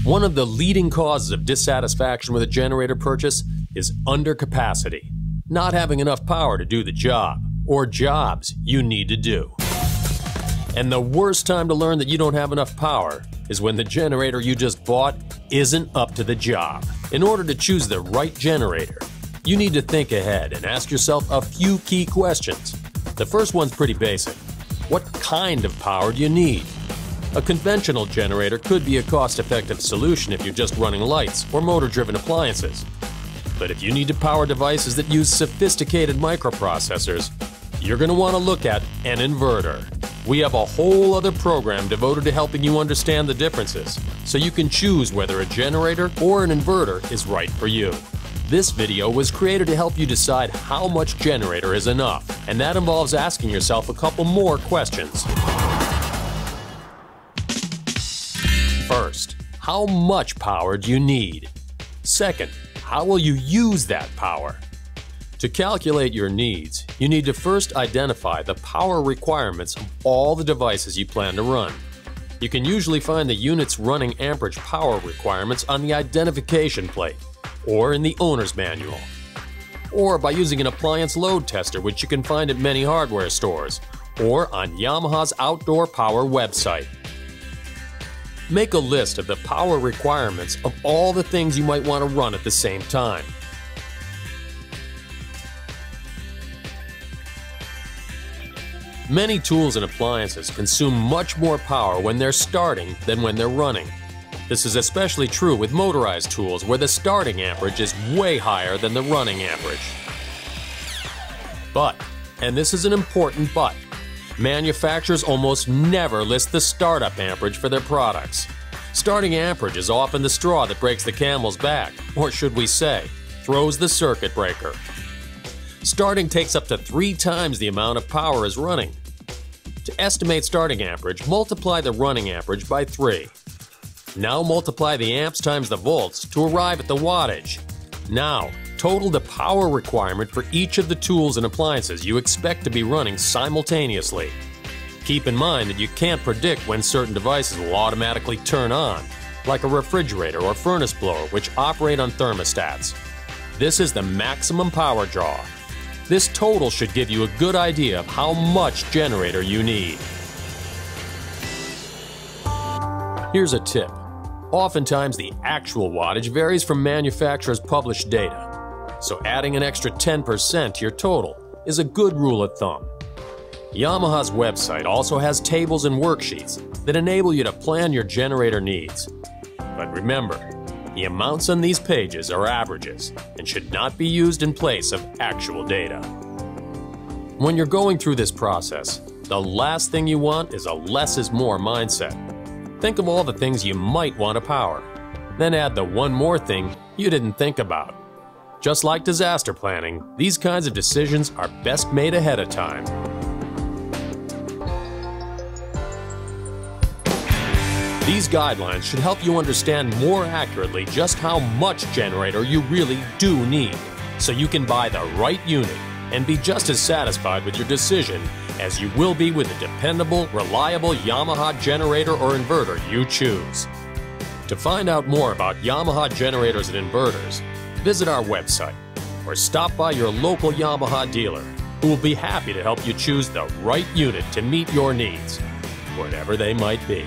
One of the leading causes of dissatisfaction with a generator purchase is undercapacity, not having enough power to do the job, or jobs you need to do. And the worst time to learn that you don't have enough power is when the generator you just bought isn't up to the job. In order to choose the right generator, you need to think ahead and ask yourself a few key questions. The first one's pretty basic. What kind of power do you need? A conventional generator could be a cost-effective solution if you're just running lights or motor-driven appliances. But if you need to power devices that use sophisticated microprocessors, you're going to want to look at an inverter. We have a whole other program devoted to helping you understand the differences, so you can choose whether a generator or an inverter is right for you. This video was created to help you decide how much generator is enough, and that involves asking yourself a couple more questions. First, how much power do you need? Second, how will you use that power? To calculate your needs, you need to first identify the power requirements of all the devices you plan to run. You can usually find the unit's running amperage power requirements on the identification plate, or in the owner's manual, or by using an appliance load tester, which you can find at many hardware stores, or on Yamaha's Outdoor Power website. Make a list of the power requirements of all the things you might want to run at the same time. Many tools and appliances consume much more power when they're starting than when they're running. This is especially true with motorized tools where the starting amperage is way higher than the running amperage. But, and this is an important but, manufacturers almost never list the startup amperage for their products. Starting amperage is often the straw that breaks the camel's back, or should we say, throws the circuit breaker. Starting takes up to 3 times the amount of power as running. To estimate starting amperage, multiply the running amperage by 3. Now multiply the amps times the volts to arrive at the wattage. Now, total the power requirement for each of the tools and appliances you expect to be running simultaneously. Keep in mind that you can't predict when certain devices will automatically turn on, like a refrigerator or furnace blower, which operate on thermostats. This is the maximum power draw. This total should give you a good idea of how much generator you need. Here's a tip. Oftentimes the actual wattage varies from manufacturers' published data, so adding an extra 10% to your total is a good rule of thumb. Yamaha's website also has tables and worksheets that enable you to plan your generator needs. But remember, the amounts on these pages are averages and should not be used in place of actual data. When you're going through this process, the last thing you want is a less is more mindset. Think of all the things you might want to power, then add the one more thing you didn't think about. Just like disaster planning, these kinds of decisions are best made ahead of time. These guidelines should help you understand more accurately just how much generator you really do need, so you can buy the right unit and be just as satisfied with your decision as you will be with the dependable, reliable Yamaha generator or inverter you choose. To find out more about Yamaha generators and inverters, visit our website or stop by your local Yamaha dealer, who will be happy to help you choose the right unit to meet your needs, whatever they might be.